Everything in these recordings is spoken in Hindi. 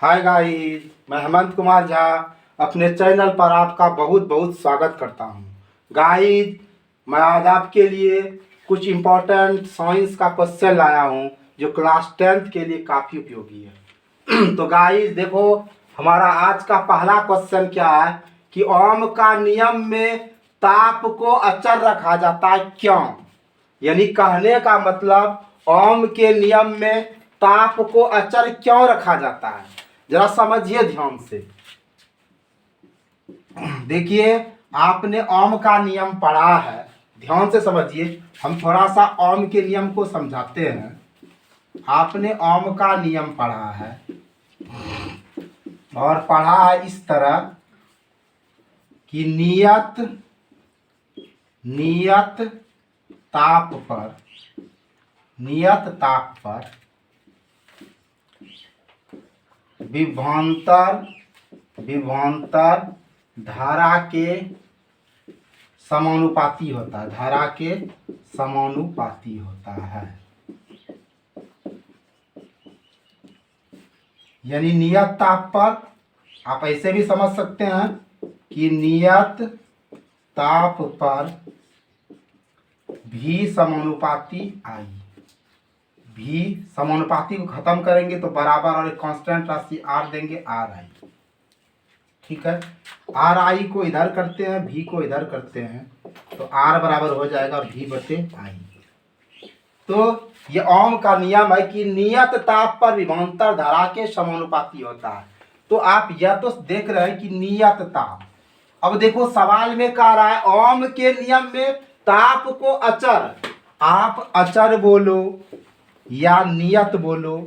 हाय गाइस, मैं हेमंत कुमार झा अपने चैनल पर आपका बहुत बहुत स्वागत करता हूं। गाइस, मैं आज आपके लिए कुछ इम्पोर्टेंट साइंस का क्वेश्चन लाया हूं जो क्लास 10th के लिए काफ़ी उपयोगी है। तो गाइस देखो, हमारा आज का पहला क्वेश्चन क्या है कि ओम का नियम में ताप को अचर रखा जाता है, क्यों? यानी कहने का मतलब ओम के नियम में ताप को अचर क्यों रखा जाता है, जरा समझिए ध्यान से। देखिए, आपने ओम का नियम पढ़ा है, ध्यान से समझिए। हम थोड़ा सा ओम के नियम को समझाते हैं। आपने ओम का नियम पढ़ा है और पढ़ा है इस तरह कि नियत ताप पर विभवांतर धारा के समानुपाती होता है। यानी नियत ताप पर आप ऐसे भी समझ सकते हैं कि नियत ताप पर भी समानुपाती आई। भी समानुपाती को खत्म करेंगे तो बराबर और एक कांस्टेंट राशि आर देंगे, आर आई। ठीक है, आर आई को इधर करते हैं, भी को इधर करते हैं, तो आर बराबर हो जाएगा भी बटे आई। तो ये ओम का नियम है कि नियत ताप पर विभवांतर धारा के समानुपाती होता है। तो आप यह तो देख रहे हैं कि नियत ताप। अब देखो, सवाल में कह रहा है ओम के नियम में ताप को अचर, आप अचर बोलो या नियत बोलो,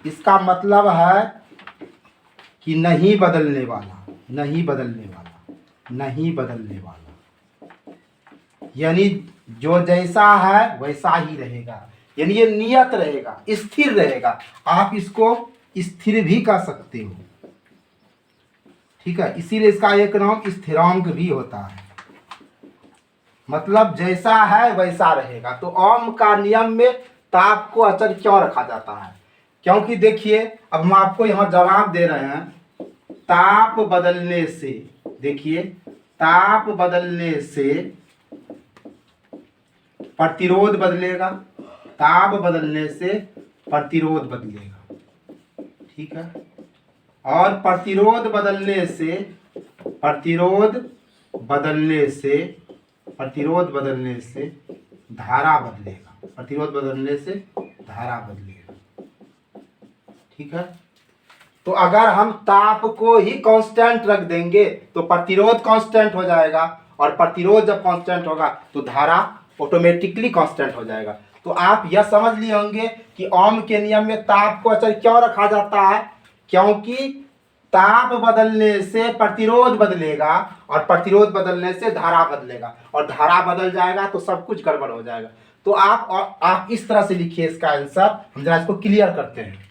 इसका मतलब है कि नहीं बदलने वाला। यानी जो जैसा है वैसा ही रहेगा, यानी ये नियत रहेगा, स्थिर रहेगा। आप इसको स्थिर भी कह सकते हो। ठीक है, इसीलिए इसका एक नाम स्थिरांक भी होता है, मतलब जैसा है वैसा रहेगा। तो ओम का नियम में ताप को अचर क्यों रखा जाता है? क्योंकि देखिए, अब हम आपको यहां जवाब दे रहे हैं, ताप बदलने से, देखिए, ताप बदलने से प्रतिरोध बदलेगा, ताप बदलने से प्रतिरोध बदलेगा। ठीक है, और प्रतिरोध बदलने से धारा बदलेगा। ठीक है, तो अगर हम ताप को ही कांस्टेंट रख देंगे तो प्रतिरोध कांस्टेंट हो जाएगा, और प्रतिरोध जब कांस्टेंट होगा तो धारा ऑटोमेटिकली कांस्टेंट हो जाएगा। तो आप यह समझ लिए होंगे कि ओम के नियम में ताप को अचर क्यों रखा जाता है, क्योंकि ताप बदलने से प्रतिरोध बदलेगा, और प्रतिरोध बदलने से धारा बदलेगा, और धारा बदल जाएगा तो सब कुछ गड़बड़ हो जाएगा। तो आप इस तरह से लिखिए इसका आंसर। हम जरा इसको क्लियर करते हैं।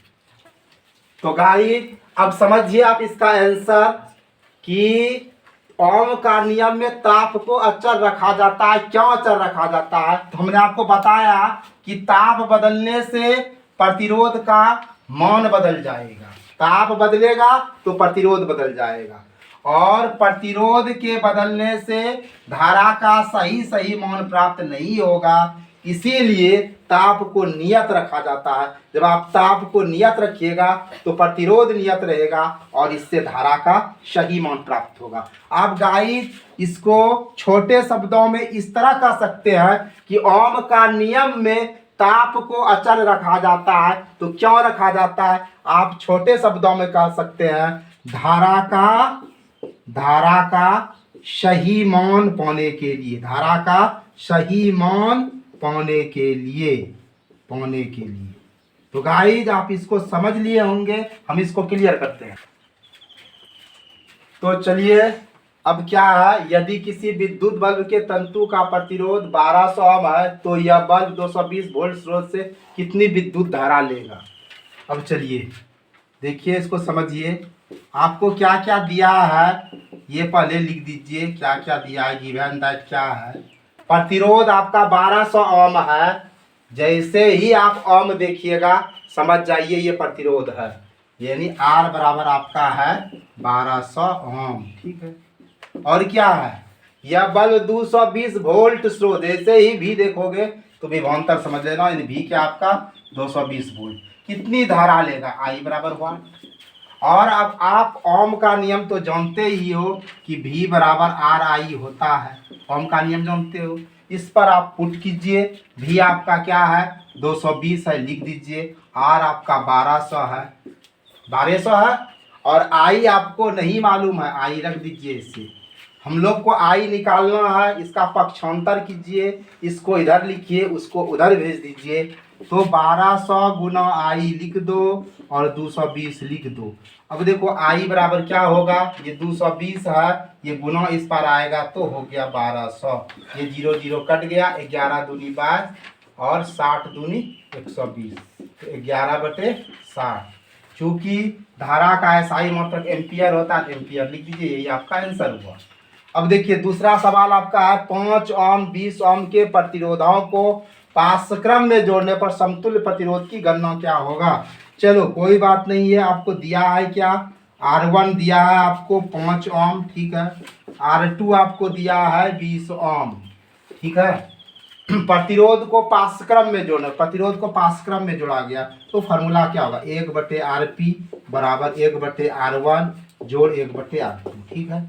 तो गाइस, अब समझिए आप इसका आंसर कि ओम का नियम में ताप को अचर रखा जाता है। क्यों अचर रखा जाता है? तो हमने आपको बताया कि ताप बदलने से प्रतिरोध का मान बदल जाएगा। ताप बदलेगा तो प्रतिरोध बदल जाएगा, और प्रतिरोध के बदलने से धारा का सही मान प्राप्त नहीं होगा। इसीलिए ताप को नियत रखा जाता है। जब आप ताप को नियत रखिएगा तो प्रतिरोध नियत रहेगा, और इससे धारा का सही मान प्राप्त होगा। आप गाइस इसको छोटे शब्दों में इस तरह कह सकते हैं कि ओम का नियम में ताप को अचर रखा जाता है। तो क्यों रखा जाता है? आप छोटे शब्दों में कह सकते हैं, धारा का सही मान पाने के लिए, धारा का सही मान पाने के लिए। तो गाइस, आप इसको समझ लिए होंगे। हम इसको क्लियर करते हैं। तो चलिए, अब क्या है, यदि किसी विद्युत बल्ब के तंतु का प्रतिरोध 1200 ओम है तो यह बल्ब 220 वोल्ट स्रोत से कितनी विद्युत धारा लेगा? अब चलिए देखिए, इसको समझिए। आपको क्या क्या दिया है ये पहले लिख दीजिए। क्या क्या दिया है, गिवन दैट क्या है। प्रतिरोध आपका 1200 ओम है। जैसे ही आप ओम देखिएगा समझ जाइए ये प्रतिरोध है। यानी आर बराबर आपका है 1200 ओम। ठीक है, और क्या है, यह बल्ब 220 वोल्ट स्रोत, जैसे ही भी देखोगे तो विभवांतर समझ लेना, यानी भी क्या आपका 220 वोल्ट। कितनी धारा लेगा, आई बराबर 1। और अब आप ओम का नियम तो जानते ही हो कि V बराबर आर आई होता है, ओम का नियम जानते हो। इस पर आप पुट कीजिए, V आपका क्या है 220 है, लिख दीजिए। आर आपका 1200 है, 1200 है, और आई आपको नहीं मालूम है, आई रख दीजिए इसे। हम लोग को आई निकालना है, इसका पक्षांतर कीजिए, इसको इधर लिखिए, उसको उधर भेज दीजिए। तो 1200 गुना आई लिख दो और 220 लिख दो। अब देखो आई बराबर क्या होगा, ये 220 है, ये गुना इस पर आएगा तो हो गया 1200। ये 0 0 कट गया, 11 दूनी 22 और 60 दूनी 120, तो 11/60। चूंकि धारा का एसआई मात्रक एम्पियर होता है, एम्पियर लिख दीजिए, यही आपका आंसर हुआ। अब देखिए दूसरा सवाल आपका है 5 ओम 20 ओम के प्रतिरोधों को पाठ्यक्रम में जोड़ने पर समतुल्य प्रतिरोध की गणना क्या होगा। चलो कोई बात नहीं है, आपको दिया है क्या, R1 दिया है आपको 5 ओम, ठीक है, R2 आपको दिया है 20 ओम, ठीक है। प्रतिरोध को पाठ्यक्रम में जोड़ना, प्रतिरोध को पाठ्यक्रम में जोड़ा गया तो फॉर्मूला क्या होगा, 1/RP बराबर 1/R1 जोड़ 1/R2, ठीक है।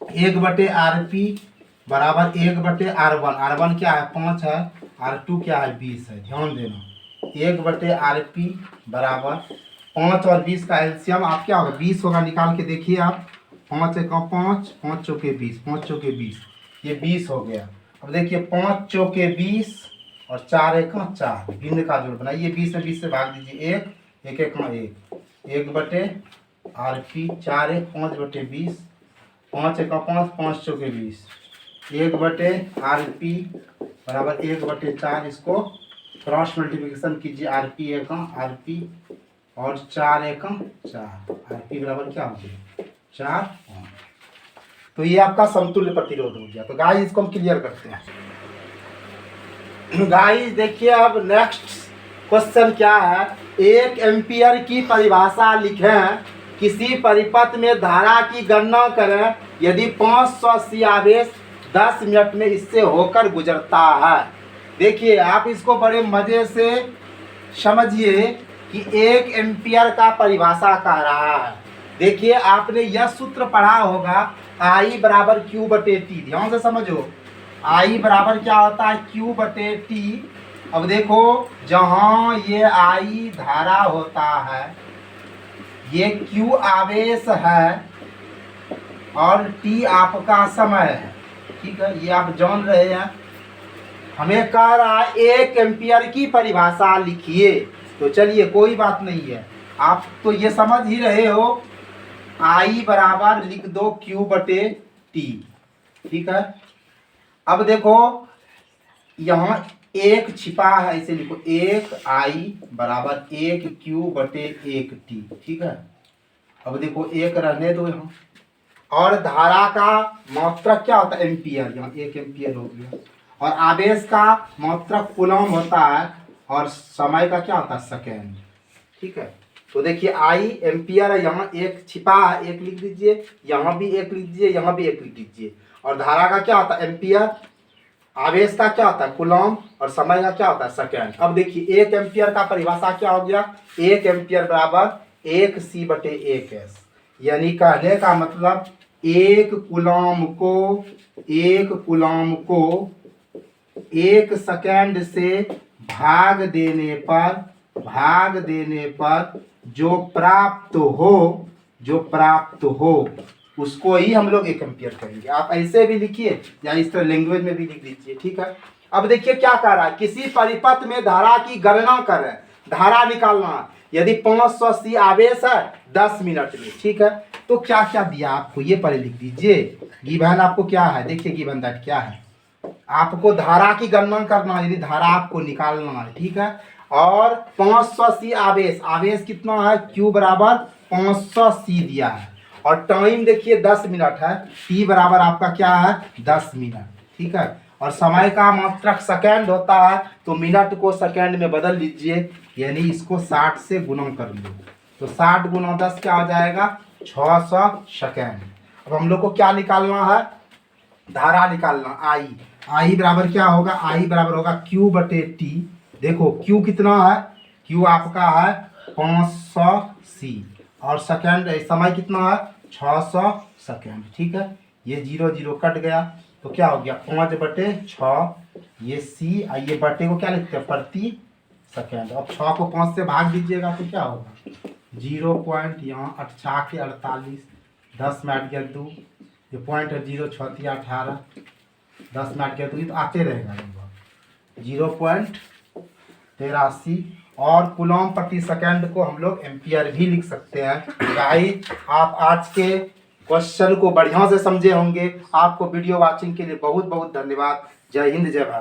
1/RP बराबर 1/R1, R1 क्या है 5 है, R2 क्या है 20 है, ध्यान देना। 1/RP बराबर 5 और 20 का एलसीएम आप क्या होगा 20 होगा, निकाल के देखिए आप। 5 1 5, 5 चौके 20, 5 चौके 20, ये 20 हो गया। अब देखिए 5 चौके 20 और 4 1 4, भिन्न का जोड़ बनाइए, 20 में 20 से भाग दीजिए, 1 1 1 1/RP 4 1 5/20, 5 1 5, 5 चौके 20, 1/RP बराबर 1/4, इसको क्रॉस मल्टीप्लिकेशन कीजिए, RP 1 RP और 4 1 4, RP बराबर क्या हो गया 4 ओम। तो ये आपका समतुल्य प्रतिरोध हो गया। तो गाइस इसको हम क्लियर करते हैं। गाइस देखिए अब नेक्स्ट क्वेश्चन क्या है, 1 एम्पियर की परिभाषा लिखें, किसी परिपथ में धारा की गणना करें, यदि 580 आवेश 10 मिनट में इससे होकर गुजरता है। देखिए आप इसको बड़े मजे से समझिए कि 1 एम्पियर का परिभाषा कह रहा है। देखिए आपने यह सूत्र पढ़ा होगा, आई बराबर Q/T, ध्यान से समझो, आई बराबर क्या होता है Q/T। अब देखो जहां ये आई धारा होता है, ये Q आवेश है और T आपका समय है, ठीक है, ये आप जान रहे हैं। हमें कह रहा है 1 एम्पियर की परिभाषा लिखिए, तो चलिए कोई बात नहीं है, आप तो ये समझ ही रहे हो, आई बराबर लिख दो Q/T, ठीक है। अब देखो यहाँ 1 छिपा है, इसे लिखो 1 आई बराबर 1 Q/1T, ठीक है। अब देखो 1 रहने दो यहाँ, और धारा का मात्रक क्या होता है एम्पियर, यहाँ 1 एम्पियर हो गया, और आवेश का मात्रक कूलम होता है, और समय का क्या होता है सेकेंड, ठीक है। तो देखिए आई एम्पियर है, यहाँ 1 छिपा है, 1 लिख दीजिए, यहाँ भी 1 लिख दीजिए, यहाँ भी 1 लिख दीजिए, और धारा का क्या होता है एम्पियर, आवेश का क्या होता है कूलम, और समय का क्या होता है सेकेंड। अब देखिए 1 एम्पियर का परिभाषा क्या हो गया, 1 एम्पियर बराबर 1C/1S, यानी कहने का मतलब 1 कूलम को 1 सेकेंड से भाग देने पर जो प्राप्त हो उसको ही हम लोग 1 एम्पियर कहेंगे। आप ऐसे भी लिखिए या इस तरह लैंग्वेज में भी लिख दीजिए, ठीक है। अब देखिए क्या कर रहा है, किसी परिपथ में धारा की गणना करें, धारा निकालना, यदि 580 आवेश है 10 मिनट में, ठीक है। तो क्या क्या दिया आपको ये पहले लिख दीजिए, गिवन आपको क्या है, देखिए गिवन दैट क्या है, आपको धारा की गणना करना है, यदि धारा आपको निकालना है, ठीक है। और 580 आवेश कितना है, Q बराबर 580 दिया है, और टाइम देखिए 10 मिनट है, T बराबर आपका क्या है 10 मिनट, ठीक है। और समय का मात्रक सेकेंड होता है, तो मिनट को सेकेंड में बदल लीजिए, यानी इसको 60 से गुणा कर लो, तो 60 गुना 10 क्या हो जाएगा 600 सेकेंड। अब हम लोग को क्या निकालना है, धारा निकालना। आई बराबर क्या होगा, आई बराबर होगा Q बटे टी। देखो Q कितना है, Q आपका है 500 C और सेकेंड समय कितना है 600 सेकेंड। ठीक है, ये 0 0 कट गया तो क्या हो गया 5 बटे 6, ये C ये बटे को क्या लिखते हैं प्रति सेकेंड। अब 6 को 5 से भाग दीजिएगा तो क्या होगा 0 पॉइंट यहाँ 8 के 48, 10 में 8 गया 2, ये पॉइंट है 0 6 3 18, 10 में 8 गया 2, ये तो आते रहेगा लगभग 0.83 और कूलम प्रति सेकंड को हम लोग एम्पियर भी लिख सकते हैं। गाइस आप आज के क्वेश्चन को बढ़िया से समझे होंगे। आपको वीडियो वॉचिंग के लिए बहुत बहुत धन्यवाद। जय हिंद जय भारत।